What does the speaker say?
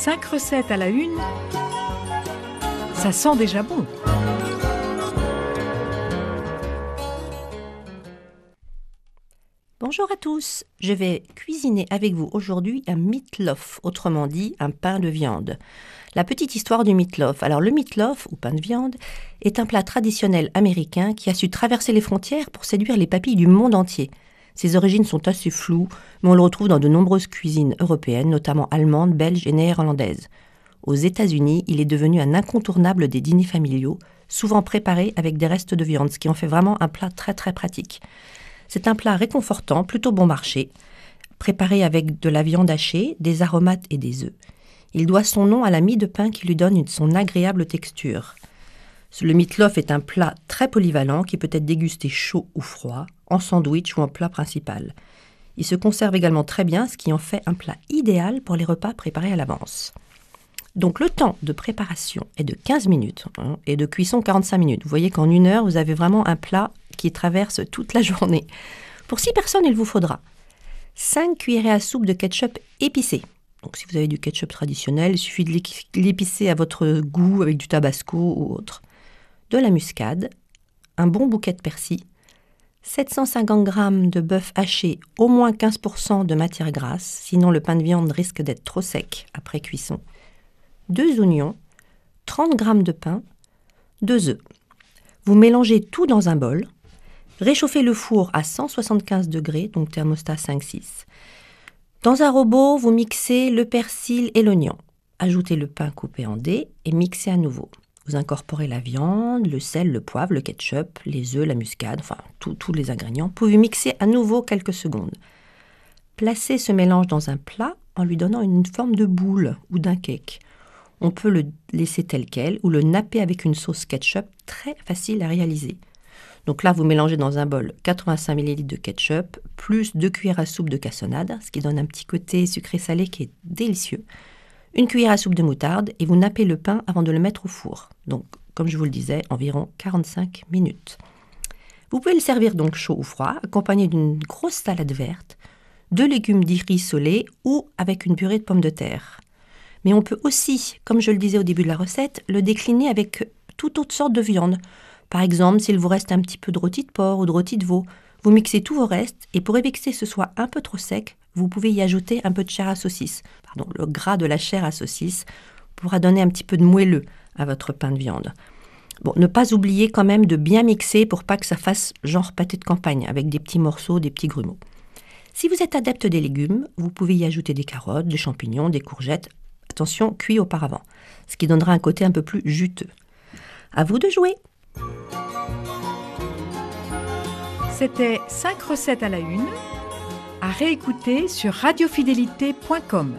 5 recettes à la une, ça sent déjà bon. Bonjour à tous, je vais cuisiner avec vous aujourd'hui un meatloaf, autrement dit un pain de viande. La petite histoire du meatloaf. Alors le meatloaf, ou pain de viande, est un plat traditionnel américain qui a su traverser les frontières pour séduire les papilles du monde entier. Ses origines sont assez floues, mais on le retrouve dans de nombreuses cuisines européennes, notamment allemandes, belges et néerlandaises. Aux États-Unis, il est devenu un incontournable des dîners familiaux, souvent préparé avec des restes de viande, ce qui en fait vraiment un plat très très pratique. C'est un plat réconfortant, plutôt bon marché, préparé avec de la viande hachée, des aromates et des œufs. Il doit son nom à la mie de pain qui lui donne son agréable texture. Le meatloaf est un plat très polyvalent qui peut être dégusté chaud ou froid, en sandwich ou en plat principal. Il se conserve également très bien, ce qui en fait un plat idéal pour les repas préparés à l'avance. Donc le temps de préparation est de 15 minutes et de cuisson 45 minutes. Vous voyez qu'en 1 heure, vous avez vraiment un plat qui traverse toute la journée. Pour 6 personnes, il vous faudra 5 cuillerées à soupe de ketchup épicé. Donc si vous avez du ketchup traditionnel, il suffit de l'épicer à votre goût avec du tabasco ou autre. De la muscade, un bon bouquet de persil, 750 g de bœuf haché, au moins 15% de matière grasse, sinon le pain de viande risque d'être trop sec après cuisson. 2 oignons, 30 g de pain, 2 œufs. Vous mélangez tout dans un bol. Réchauffez le four à 175 degrés, donc thermostat 5-6. Dans un robot, vous mixez le persil et l'oignon. Ajoutez le pain coupé en dés et mixez à nouveau. Vous incorporez la viande, le sel, le poivre, le ketchup, les œufs, la muscade, enfin tous les ingrédients. Vous pouvez mixer à nouveau quelques secondes. Placez ce mélange dans un plat en lui donnant une forme de boule ou d'un cake. On peut le laisser tel quel ou le napper avec une sauce ketchup très facile à réaliser. Donc là, vous mélangez dans un bol 85 ml de ketchup plus 2 cuillères à soupe de cassonade, ce qui donne un petit côté sucré-salé qui est délicieux. 1 cuillère à soupe de moutarde et vous nappez le pain avant de le mettre au four. Donc, comme je vous le disais, environ 45 minutes. Vous pouvez le servir donc chaud ou froid, accompagné d'une grosse salade verte, 2 légumes dits rissolés ou avec une purée de pommes de terre. Mais on peut aussi, comme je le disais au début de la recette, le décliner avec toute autre sorte de viande. Par exemple, s'il vous reste un petit peu de rôti de porc ou de rôti de veau, vous mixez tous vos restes et pour éviter que ce soit un peu trop sec, vous pouvez y ajouter un peu de chair à saucisse. Le gras de la chair à saucisse pourra donner un petit peu de moelleux à votre pain de viande. Bon, ne pas oublier quand même de bien mixer pour pas que ça fasse genre pâté de campagne avec des petits morceaux, des petits grumeaux. Si vous êtes adepte des légumes, vous pouvez y ajouter des carottes, des champignons, des courgettes. Attention, cuit auparavant, ce qui donnera un côté un peu plus juteux. À vous de jouer! C'était 5 recettes à la une, à réécouter sur radiofidélité.com.